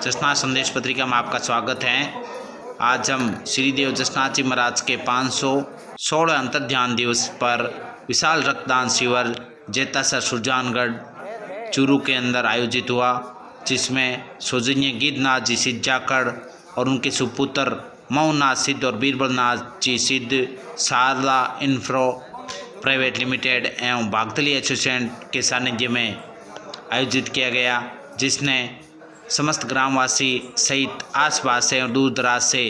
जसनाथ संदेश पत्रिका में आपका स्वागत है। आज हम श्री देव जसनाथ जी महाराज के 516 अंतर ध्यान दिवस पर विशाल रक्तदान शिविर जेतासर सुरजानगढ़ चूरू के अंदर आयोजित हुआ, जिसमें सौजन्य गीतनाथ जी सिद्ध जाखड़ और उनके सुपुत्र मऊनाथ सिद्ध और बीरबलनाथ जी सिद्ध शारदा इंफ्रो प्राइवेट लिमिटेड एवं भागतली एसोसिएशन के सानिध्य में आयोजित किया गया, जिसने समस्त ग्रामवासी सहित आसपास से और दूर दराज से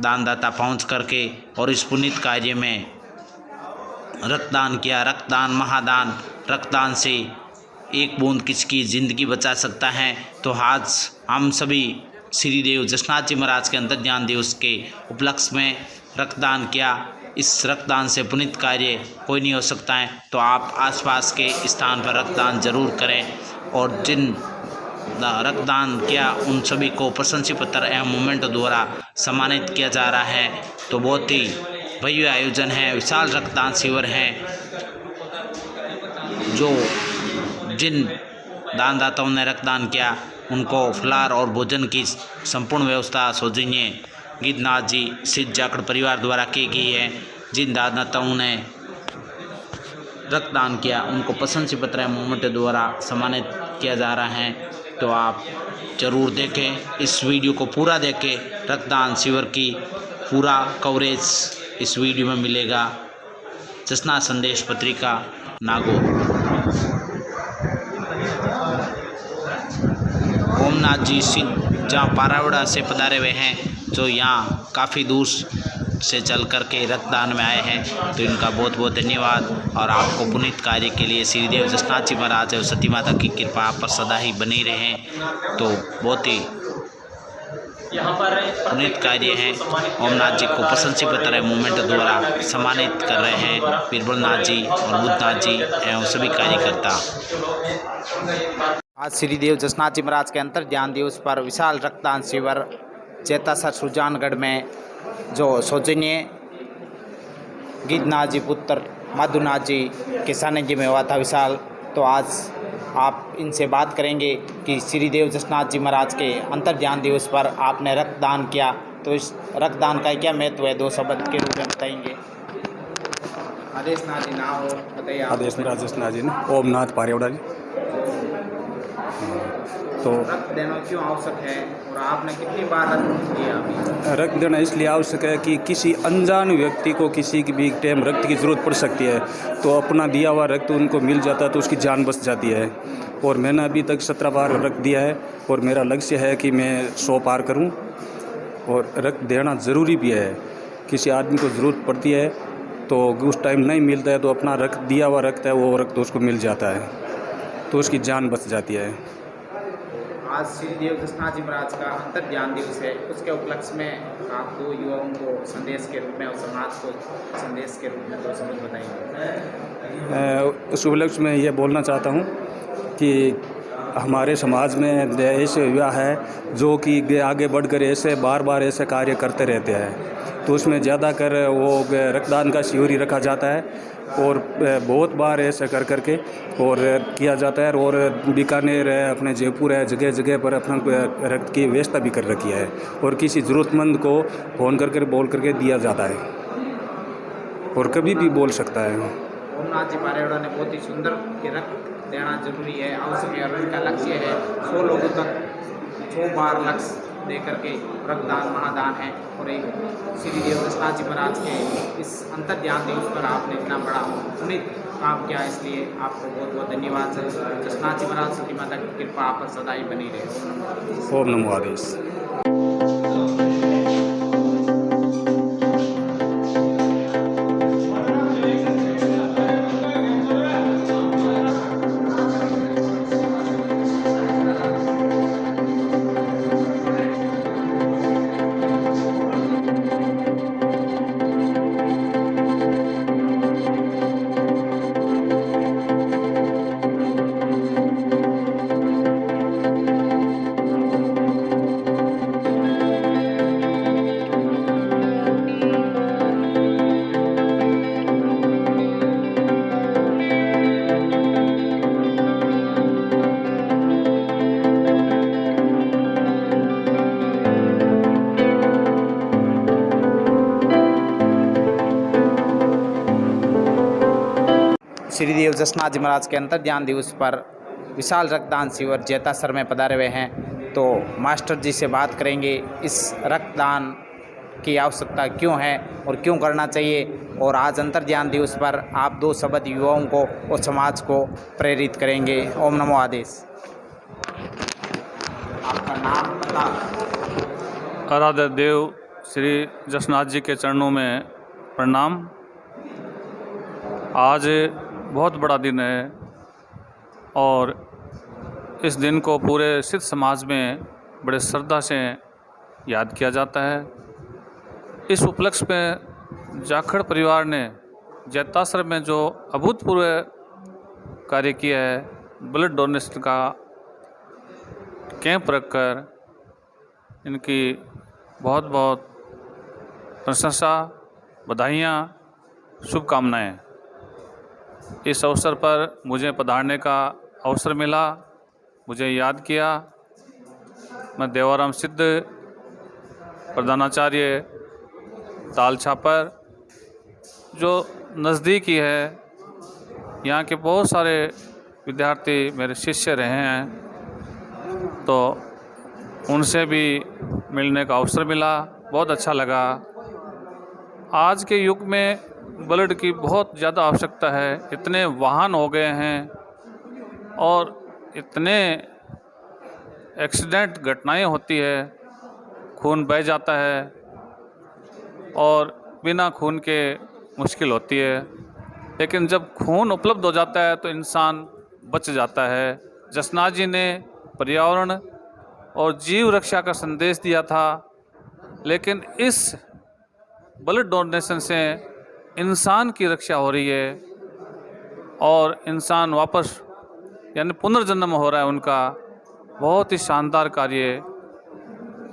दानदाता पहुंच करके और इस पुनीत कार्य में रक्तदान किया। रक्तदान महादान, रक्तदान से एक बूंद किसकी ज़िंदगी बचा सकता है। तो आज हम सभी श्री देव जसनाथ जी महाराज के अंतर ध्यान दिवस के उपलक्ष्य में रक्तदान किया। इस रक्तदान से पुनीत कार्य कोई नहीं हो सकता है, तो आप आसपास के स्थान पर रक्तदान जरूर करें। और जिन रक्तदान किया उन सभी को प्रशंसा पत्र एवं मोमेंटो द्वारा सम्मानित किया जा रहा है। तो बहुत ही भव्य आयोजन है, विशाल रक्तदान शिविर है। जो जिन दानदाताओं ने रक्तदान किया उनको फलाहार और भोजन की संपूर्ण व्यवस्था सौजन्य गीतनाथ जी सिद्ध जाखड़ परिवार द्वारा की गई है। जिन दानदाताओं ने रक्तदान किया उनको प्रशंसा पत्र एवं मोमेंटो द्वारा सम्मानित किया जा रहा है। तो आप जरूर देखें, इस वीडियो को पूरा देखें। रक्तदान शिविर की पूरा कवरेज इस वीडियो में मिलेगा। जसनाथ संदेश पत्रिका नागौर। ओमनाथ जी सिद्ध जहाँ पारावड़ा से पधारे हुए हैं, जो यहाँ काफ़ी दूर से चल करके रक्तदान में आए हैं, तो इनका बहुत बहुत धन्यवाद। और आपको पुनीत कार्य के लिए श्री देव जसनाथ जी महाराज और सती माता की कृपा आप पर सदा ही बनी रहे। तो बहुत ही पुनीत कार्य है। ओमनाथ जी को प्रशंसा पत्र मूवमेंट द्वारा सम्मानित कर रहे हैं बीरबलनाथ जी और बुद्धनाथ जी एवं सभी कार्यकर्ता। आज श्री देव जसनाथ जी महाराज के अंतर ध्यान दिवस पर विशाल रक्तदान शिविर जेतासर सुरजानगढ़ में जो सौजन्य गीतनाथ जी पुत्र माधुनाथ जी के सानिध्य में हुआ था विशाल। तो आज आप इनसे बात करेंगे कि श्री देव जसनाथ जी महाराज के अंतर ध्यान दिवस पर आपने रक्तदान किया, तो इस रक्तदान का क्या महत्व है, दो शब्द के रूप में बताएंगे। आदेशनाथ जी नाम बताइए। आदेशनाथ जी ने ओमनाथ पारेवड़ा जी। तो रक्त देना क्यों आवश्यक है और आपने कितनी बार रक्त दिया? रक्त देना इसलिए आवश्यक है कि किसी अनजान व्यक्ति को किसी की भी टाइम रक्त की ज़रूरत पड़ सकती है, तो अपना दिया हुआ रक्त उनको मिल जाता है तो उसकी जान बच जाती है। और मैंने अभी तक 17 बार रक्त दिया है और मेरा लक्ष्य है कि मैं 100 पार करूं। और रक्त देना ज़रूरी भी है, किसी आदमी को ज़रूरत पड़ती है तो उस टाइम नहीं मिलता है तो अपना रक्त दिया हुआ रक्त है वो रक्त उसको मिल जाता है, तो उसकी जान बच जाती है। आज श्री देव जसनाथ जी महाराज का अंतर ध्यान दिवस है, उसके उपलक्ष्य में आप दो युवाओं को संदेश के रूप में और समाज को संदेश के रूप में दो शब्द बताएंगे। उस उपलक्ष्य में ये बोलना चाहता हूँ कि हमारे समाज में ऐसे युवा है जो कि आगे बढ़कर ऐसे बार बार ऐसे कार्य करते रहते हैं, तो उसमें ज़्यादातर वो रक्तदान का शिविर ही रखा जाता है और बहुत बार ऐसे कर करके और किया जाता है। और बीकानेर है, अपने जयपुर है, जगह जगह पर अपना रक्त की व्यवस्था भी कर रखी है और किसी ज़रूरतमंद को फ़ोन करके बोल करके दिया जाता है और कभी भी बोल सकता है। ओमनाथ जी पारेवड़ा ने बहुत ही सुंदर कि रक्त देना जरूरी है, आवश्यक है और इनका लक्ष्य है 100 लोगों तक 100 बार लक्ष्य दे करके रक्तदान महादान है। और एक श्री देव जसनाथ जी महाराज के इस अंतर ध्यान दिवस पर आपने इतना बड़ा पुनीत काम किया, इसलिए आपको बहुत बहुत धन्यवाद। जसनाथ जी महाराज सती माता की कृपा आप पर सदा ही बनी रहे। ओम नमो आदेश। श्री देव जसनाथ जी महाराज के अंतर्ध्यान दिवस पर विशाल रक्तदान शिविर जैतासर में पधारे हुए हैं। तो मास्टर जी से बात करेंगे इस रक्तदान की आवश्यकता क्यों है और क्यों करना चाहिए, और आज अंतर्ध्यान दिवस पर आप 2 शब्द युवाओं को और समाज को प्रेरित करेंगे। ओम नमो आदेश। आपका नाम पता? आराध्य देव श्री जसनाथ जी के चरणों में प्रणाम। आज बहुत बड़ा दिन है और इस दिन को पूरे सिद्ध समाज में बड़े श्रद्धा से याद किया जाता है। इस उपलक्ष्य में जाखड़ परिवार ने जैतासर में जो अभूतपूर्व कार्य किया है, ब्लड डोनेशन का कैंप रखकर इनकी बहुत बहुत प्रशंसा, बधाइयाँ, शुभकामनाएं। इस अवसर पर मुझे पधारने का अवसर मिला, मुझे याद किया। मैं देवाराम सिद्ध प्रधानाचार्य ताल छापर जो नज़दीकी है, यहाँ के बहुत सारे विद्यार्थी मेरे शिष्य रहे हैं, तो उनसे भी मिलने का अवसर मिला, बहुत अच्छा लगा। आज के युग में ब्लड की बहुत ज़्यादा आवश्यकता है। इतने वाहन हो गए हैं और इतने एक्सीडेंट घटनाएं होती है, खून बह जाता है और बिना खून के मुश्किल होती है, लेकिन जब खून उपलब्ध हो जाता है तो इंसान बच जाता है। जसनाथ जी ने पर्यावरण और जीव रक्षा का संदेश दिया था, लेकिन इस ब्लड डोनेशन से इंसान की रक्षा हो रही है और इंसान वापस यानी पुनर्जन्म हो रहा है उनका। बहुत ही शानदार कार्य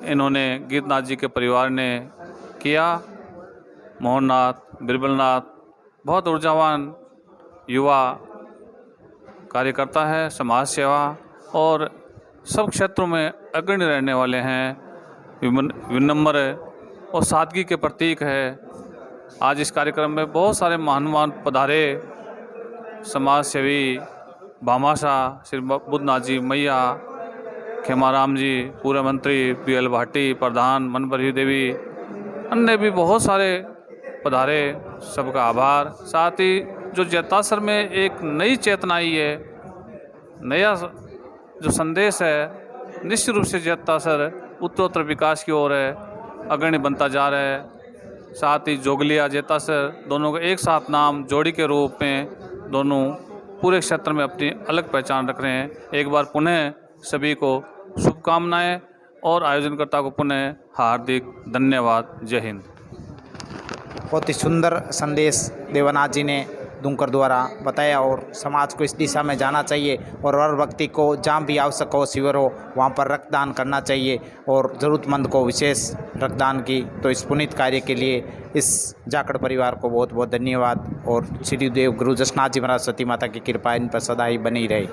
इन्होंने गीतनाथ जी के परिवार ने किया। मोहननाथ, बिरबलनाथ बहुत ऊर्जावान युवा कार्यकर्ता है, समाज सेवा और सब क्षेत्रों में अग्रणी रहने वाले हैं, विनम्र और सादगी के प्रतीक है। आज इस कार्यक्रम में बहुत सारे महानुभाव पधारे, समाज सेवी भामाशाह श्री बुद्धनाथ जी मैया, खेमाराम जी, पूर्व मंत्री PL भाटी, प्रधान मनभरी देवी, अन्य भी बहुत सारे पधारे, सबका आभार। साथ ही जो जैतासर में एक नई चेतना आई है, नया जो संदेश है, निश्चित रूप से जैतासर उत्तरोत्तर विकास की ओर है, अग्रणी बनता जा रहा है। साथ ही जोगलिया, जैतासर दोनों का एक साथ नाम जोड़ी के रूप में दोनों पूरे क्षेत्र में अपनी अलग पहचान रख रहे हैं। एक बार पुनः सभी को शुभकामनाएं और आयोजनकर्ता को पुनः हार्दिक धन्यवाद। जय हिंद। बहुत ही सुंदर संदेश देवानाथ जी ने दुंकर द्वारा बताया और समाज को इस दिशा में जाना चाहिए और हर व्यक्ति को जहाँ भी आवश्यक हो, शिविर हो, वहाँ पर रक्तदान करना चाहिए और ज़रूरतमंद को विशेष रक्तदान की। तो इस पुनीत कार्य के लिए इस जाखड़ परिवार को बहुत बहुत धन्यवाद और श्री देव गुरु जसनाथ जी महाराज सती माता की कृपा इन पर सदा ही बनी रहे।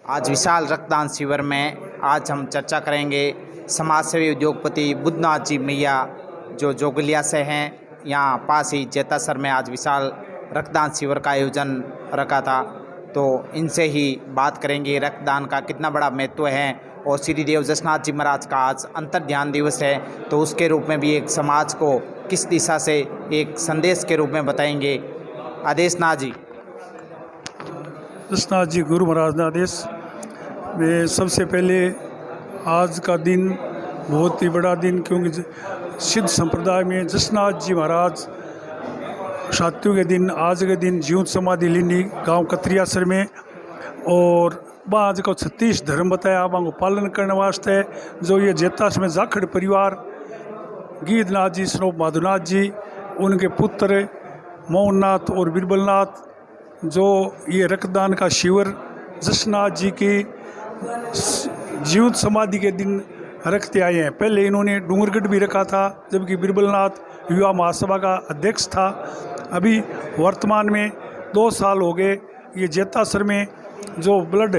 आज विशाल रक्तदान शिविर में आज हम चर्चा करेंगे समाजसेवी उद्योगपति बुद्धनाथ जी मैया जो जोगलिया से हैं, यहाँ पास ही जैतासर में आज विशाल रक्तदान शिविर का आयोजन रखा था। तो इनसे ही बात करेंगे रक्तदान का कितना बड़ा महत्व है और श्री देव जसनाथ जी महाराज का आज अंतर्ध्यान दिवस है, तो उसके रूप में भी एक समाज को किस दिशा से एक संदेश के रूप में बताएंगे। आदेशनाथ जी। जसनाथ जी गुरु महाराज ने आदेश में सबसे पहले आज का दिन बहुत ही बड़ा दिन, क्योंकि सिद्ध संप्रदाय में जसनाथ जी महाराज शादियों के दिन, आज के दिन जीवन समाधि लीनी गांव कतरियासर में, और वहाँ आज को 36 धर्म बताया, वहाँ को पालन करने वास्ते जो ये जैतासर में जाखड़ परिवार गीतनाथ जी, स्नोप माधुनाथ जी, उनके पुत्र मोहननाथ और बिरबलनाथ, जो ये रक्तदान का शिविर जसनाथ जी की जीवन समाधि के दिन रखते आए हैं। पहले इन्होंने डूंगरगढ़ भी रखा था, जबकि बिरबलनाथ युवा महासभा का अध्यक्ष था। अभी वर्तमान में 2 साल हो गए ये जैतासर में जो ब्लड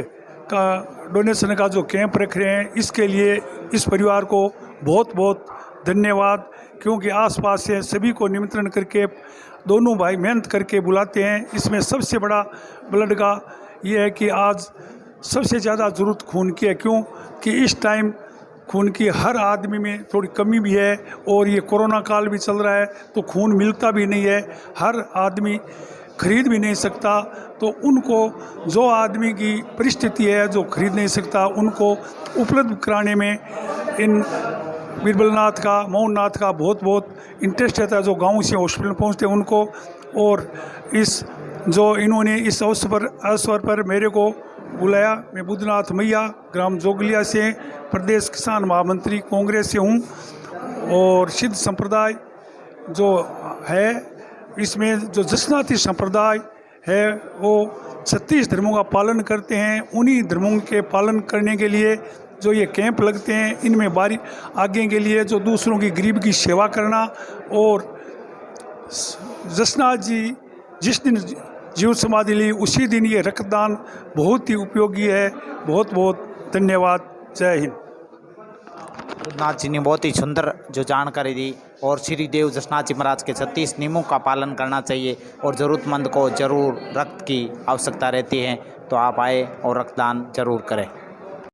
का डोनेशन का जो कैंप रख रहे हैं, इसके लिए इस परिवार को बहुत बहुत धन्यवाद, क्योंकि आसपास से सभी को निमंत्रण करके दोनों भाई मेहनत करके बुलाते हैं। इसमें सबसे बड़ा ब्लड का ये है कि आज सबसे ज़्यादा ज़रूरत खून की है, क्यों कि इस टाइम खून की हर आदमी में थोड़ी कमी भी है और ये कोरोना काल भी चल रहा है तो खून मिलता भी नहीं है, हर आदमी खरीद भी नहीं सकता। तो उनको जो आदमी की परिस्थिति है जो खरीद नहीं सकता उनको उपलब्ध कराने में इन बीरबलनाथ का, मोहननाथ का बहुत बहुत इंटरेस्ट रहता है। जो गांव से हॉस्पिटल पहुंचते हैं उनको, और इस जो इन्होंने इस अवसर पर मेरे को बुलाया, मैं बुद्धनाथ मैया ग्राम जोगलिया से प्रदेश किसान महामंत्री कांग्रेस से हूँ। और सिद्ध संप्रदाय जो है इसमें जो जसनाती संप्रदाय है वो 36 धर्मों का पालन करते हैं। उन्हीं धर्मों के पालन करने के लिए जो ये कैंप लगते हैं इनमें बारी आगे के लिए जो दूसरों की गरीब की सेवा करना, और जसनाथ जी जिस दिन जीव समाधि ली उसी दिन ये रक्तदान बहुत ही उपयोगी है। बहुत बहुत धन्यवाद। जय हिंद। नाथ जी ने बहुत ही सुंदर जो जानकारी दी, और श्री देव जसनाथ जी महाराज के 36 नियमों का पालन करना चाहिए और ज़रूरतमंद को ज़रूर रक्त की आवश्यकता रहती है, तो आप आए और रक्तदान जरूर करें।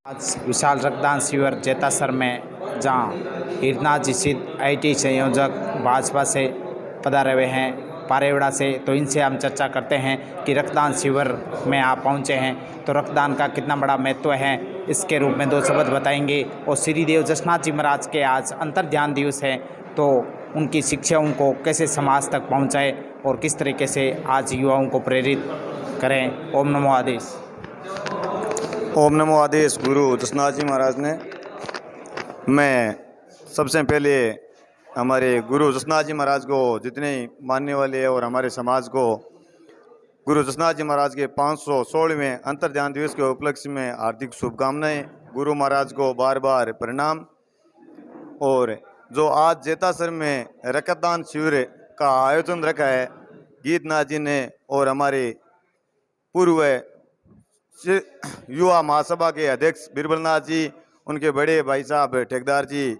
आज विशाल रक्तदान शिविर जेतासर में, जहां हीरनाथ जी सिद्ध IT संयोजक भाजपा से पधारे हुए हैं पारेवड़ा से, तो इनसे हम चर्चा करते हैं कि रक्तदान शिविर में आप पहुंचे हैं तो रक्तदान का कितना बड़ा महत्व है, इसके रूप में 2 शब्द बताएंगे। और श्री देव जसनाथ जी महाराज के आज अंतर्ध्यान दिवस है, तो उनकी शिक्षाओं को कैसे समाज तक पहुंचाए और किस तरीके से आज युवाओं को प्रेरित करें। ओम नमो आदेश। ओम नमो आदेश। गुरु जसनाथ जी महाराज ने, मैं सबसे पहले हमारे गुरु जसनाथ जी महाराज को, जितने मानने वाले हैं और हमारे समाज को, गुरु जसनाथ जी महाराज के 516वें अंतर्ध्यान दिवस के उपलक्ष्य में हार्दिक शुभकामनाएं। गुरु महाराज को बार बार प्रणाम। और जो आज जेतासर में रक्तदान शिविर का आयोजन रखा है गीतनाथ जी ने, और हमारे पूर्व युवा महासभा के अध्यक्ष बीरबलनाथ जी, उनके बड़े भाई साहब ठेकेदार जी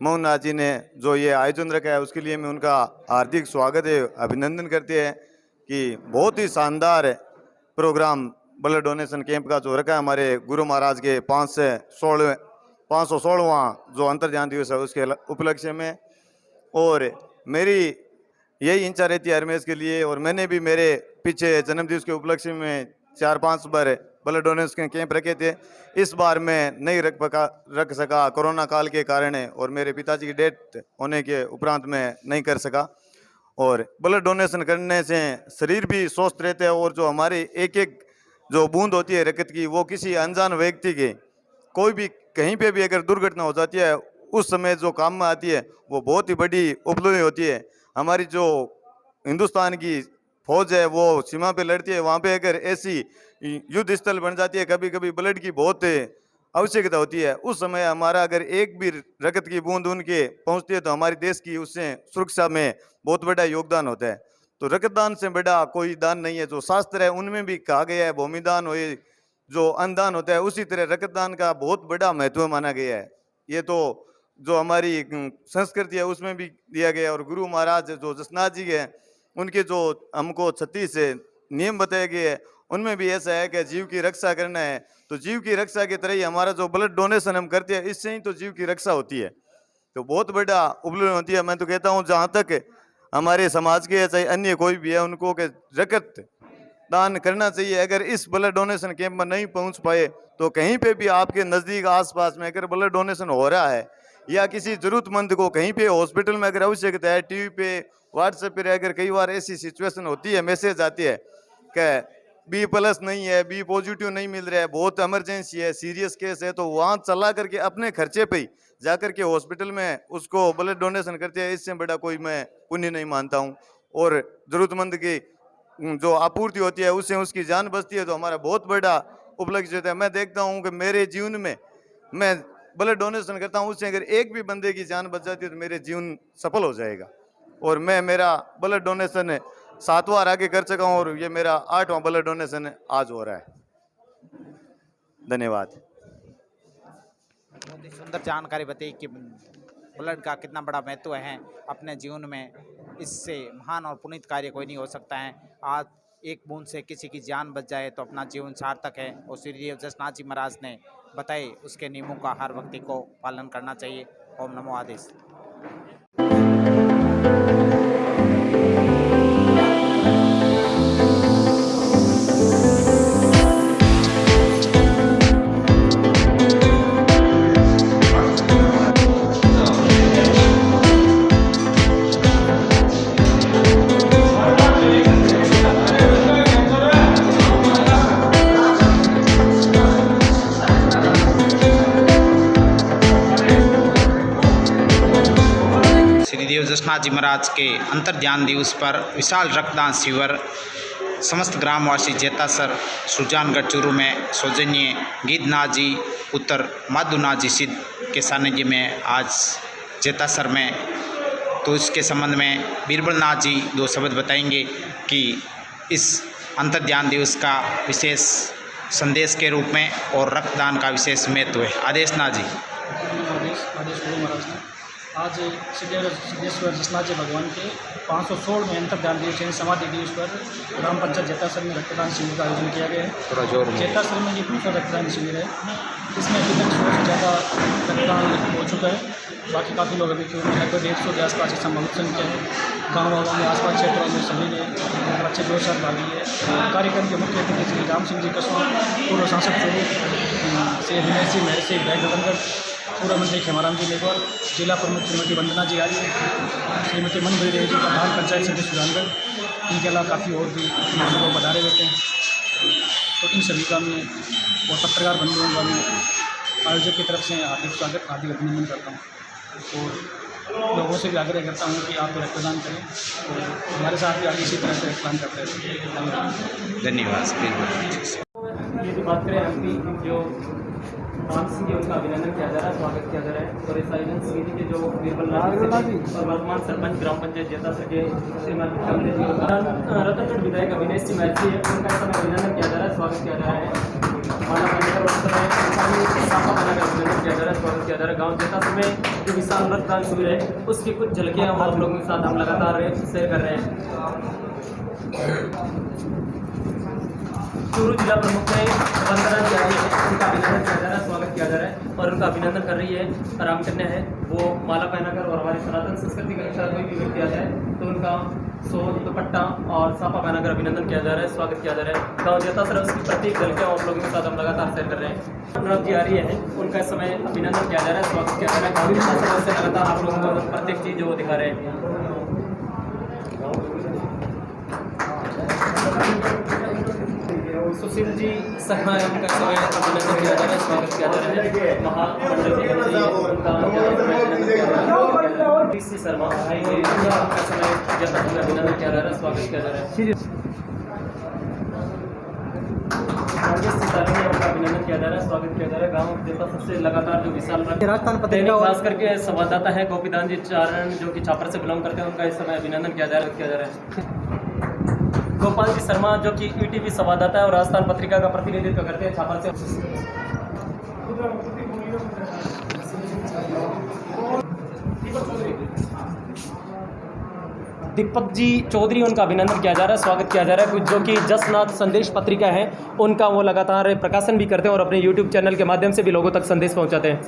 मोहननाथ जी ने जो ये आयोजन रखा है, उसके लिए मैं उनका हार्दिक स्वागत है, अभिनंदन करते हैं कि बहुत ही शानदार प्रोग्राम ब्लड डोनेशन कैंप का जो रखा है हमारे गुरु महाराज के 516वां जो अंतर्ध्यान दिवस है उसके उपलक्ष्य में। और मेरी यही इच्छा रहती है हरमेश के लिए, और मैंने भी मेरे पीछे जन्मदिवस के उपलक्ष्य में 4-5 बार ब्लड डोनेशन कैंप रखे थे। इस बार मैं नहीं रख सका कोरोना काल के कारण, और मेरे पिताजी की डेथ होने के उपरांत मैं नहीं कर सका। और ब्लड डोनेशन करने से शरीर भी स्वस्थ रहता है, और जो हमारी एक एक जो बूंद होती है रक्त की, वो किसी अनजान व्यक्ति के कोई भी कहीं पे भी अगर दुर्घटना हो जाती है उस समय जो काम में आती है वो बहुत ही बड़ी उपलब्धि होती है। हमारी जो हिंदुस्तान की फौज है वो सीमा पे लड़ती है, वहाँ पे अगर ऐसी युद्ध स्थल बन जाती है, कभी कभी ब्लड की बहुत आवश्यकता होती है, उस समय हमारा अगर एक भी रक्त की बूंद उनके पहुँचती है तो हमारे देश की उससे सुरक्षा में बहुत बड़ा योगदान होता है। तो रक्तदान से बड़ा कोई दान नहीं है। जो शास्त्र है उनमें भी कहा गया है भूमिदान हो जो अन्नदान होता है, उसी तरह रक्तदान का बहुत बड़ा महत्व माना गया है। ये तो जो हमारी संस्कृति है उसमें भी दिया गया है। और गुरु महाराज जो जसनाथ जी के उनके जो हमको 36 नियम बताए गए हैं उनमें भी ऐसा है कि जीव की रक्षा करना है, तो जीव की रक्षा की तरह ही हमारा जो ब्लड डोनेशन हम करते हैं इससे ही तो जीव की रक्षा होती है। तो बहुत बड़ा उपलब्धि होती है। मैं तो कहता हूँ जहाँ तक हमारे समाज के चाहे अन्य कोई भी है उनको के रक्त दान करना चाहिए। अगर इस ब्लड डोनेशन कैंप में नहीं पहुंच पाए तो कहीं पे भी आपके नज़दीक आसपास में अगर ब्लड डोनेशन हो रहा है या किसी जरूरतमंद को कहीं पे हॉस्पिटल में अगर आवश्यकता है, टीवी पे व्हाट्सएप पे अगर कई बार ऐसी सिचुएशन होती है, मैसेज आती है कि B+ नहीं है, B पॉजिटिव नहीं मिल रहा है, बहुत इमरजेंसी है, सीरियस केस है, तो वहाँ चला करके अपने खर्चे पे ही जा करके हॉस्पिटल में उसको ब्लड डोनेशन करते हैं। इससे बड़ा कोई मैं पुण्य नहीं मानता हूँ। और ज़रूरतमंद की जो आपूर्ति होती है उससे उसकी जान बचती है, तो हमारा बहुत बड़ा उपलक्ष्य होता है। मैं देखता हूँ कि मेरे जीवन में मैं ब्लड डोनेशन करता हूँ, उससे अगर एक भी बंदे की जान बच जाती है तो मेरे जीवन सफल हो जाएगा। और मैं मेरा ब्लड डोनेशन 7 बार आगे कर सका हूँ और ये मेरा 8वां ब्लड डोनेशन आज हो रहा है। धन्यवाद। बहुत ही सुंदर जानकारी बताई कि ब्लड का कितना बड़ा महत्व है अपने जीवन में। इससे महान और पुनीत कार्य कोई नहीं हो सकता है। आज एक बूंद से किसी की जान बच जाए तो अपना जीवन सार्थक है, और श्री देव जसनाथ जी महाराज ने बताए उसके नियमों का हर व्यक्ति को पालन करना चाहिए। ओम नमो आदेश। श्री देव जसनाथ जी महाराज के अंतर्ध्यान दिवस पर विशाल रक्तदान शिविर समस्त ग्रामवासी जेतासर सुजानगढ़ चूरू में सौजन्य गीतनाथ जी पुत्र माधुनाथ जी सिद्ध के सानिध्य में आज जेतासर में। तो इसके संबंध में बीरबलनाथ जी दो शब्द बताएंगे कि इस अंतर्ध्यान दिवस का विशेष संदेश के रूप में और रक्तदान का विशेष महत्व है। आदेशनाथ जी। आदेश गुरु महाराज ने आज सिद्धेश्वर जसनाथ जी भगवान के 516 में अंतर्ध्यान दिवस यानी समाधि दिवस पर ग्राम पंचायत जेतासर में रक्तदान शिविर का आयोजन किया गया है। जेतासर में ये दूसरा रक्तदान शिविर है। इसमें अभी तक 100 से ज़्यादा रक्तदान हो चुका है। बाकी काफ़ी लोग अभी क्यों लगभग 150 के आसपास की संभावित संख्या है। गाँव वालों में आसपास क्षेत्रों में सभी ने अच्छे जोर साथ भाग लिए। कार्यक्रम के मुख्य अतिथि श्री राम सिंह जी कसवा, पूर्व सांसद श्री विनय सिंह महर से विधायक रतनगढ़, पूर्व मंत्री खेमाराम जी मेघवाल, जिला प्रमुख श्रीमती वंदना जी आर्य, श्रीमती मनभरी देवी जी प्रधान पंचायत समिति सुजानगढ़, इनके अलावा काफ़ी और भी लोग पधारे बैठे हैं। तो इन सभी का मैं और पत्रकार बंधुओं का मैं आयोजक की तरफ से हार्दिक स्वागत, हार्दिक अभिनंदन करता हूँ और लोगों से भी आग्रह करता हूँ कि आप भी रक्तदान करें और हमारे साथ भी आगे इसी तरह से रक्तदान करते रहें। धन्यवाद। ये जो बात करें एमपी जो राम सिंह जी, उनका अभिनंदन किया जा रहा है, स्वागत किया जा रहा है। और इस आयोजन समिति के जो बीरबलनाथ जी और वर्तमान सरपंच ग्राम पंचायत जेतासर के श्रीमती कमलेश जी, रतनगढ़ विधायक अविनेश सिंह महर्षि है, उनका समय अभिनंदन किया जा रहा है, स्वागत किया जा रहा है। माला बनाकर उस समय साफा बनाकर अभिनंदन किया जा रहा है, स्वागत किया जा रहा है। गाँव जेतासर में जो विशाल रक्तदान शिविर है उसकी कुछ झलकियाँ आप लोगों के साथ हम लगातार शेयर कर रहे हैं। चूरू जिला प्रमुख ने वंदना जी आई है, उनका अभिनंदन किया जा रहा है, स्वागत किया जा रहा है। और उनका अभिनंदन कर रही है रामकन्या है, वो माला पहनाकर, और हमारी सनातन संस्कृति के अनुसार कोई भी व्यक्ति आता है तो उनका सोल, दुपट्टा और साफा पहनाकर अभिनंदन किया जा रहा है, स्वागत किया जा रहा है। गाँव जेतासर उसकी प्रत्येक झलकियाँ आप लोगों के साथ हम लगातार शेयर कर रहे हैं। अनुराग जी आ रही है, उनका इस समय अभिनंदन किया जा रहा है, स्वागत किया जा रहा है। गाँव जेतासर से लगातार आप लोगों को प्रत्येक चीज़ जो वो दिखा रहे हैं। सुशील जी शर्मा है, उनका समय अभिनंदन किया जा रहा है, स्वागत किया जा रहा है। महामंडल जी उनका DC शर्मा उनका समय जेतासर में अभिनंदन किया जा रहा है, स्वागत किया जा रहा है। उनका अभिनंदन किया जा रहा है, स्वागत किया जा रहा है। गाँव जेतासर से लगातार जो विशाल राजस्थान पत्रिका खास करके संवाददाता है गोपीदान जी चारण, जो कि छापर से बिलोंग करते हैं, उनका इस समय अभिनंदन किया जा रहा है। गोपाल जी शर्मा जो कि ETV संवाददाता है और राजस्थान पत्रिका का प्रतिनिधित्व करते हैं छापर से। दीपक जी चौधरी, उनका अभिनंदन किया जा रहा है, स्वागत किया जा रहा है। कुछ जो कि जसनाथ संदेश पत्रिका है, उनका वो लगातार प्रकाशन भी करते हैं और अपने YouTube चैनल के माध्यम से भी लोगों तक संदेश पहुंचाते हैं।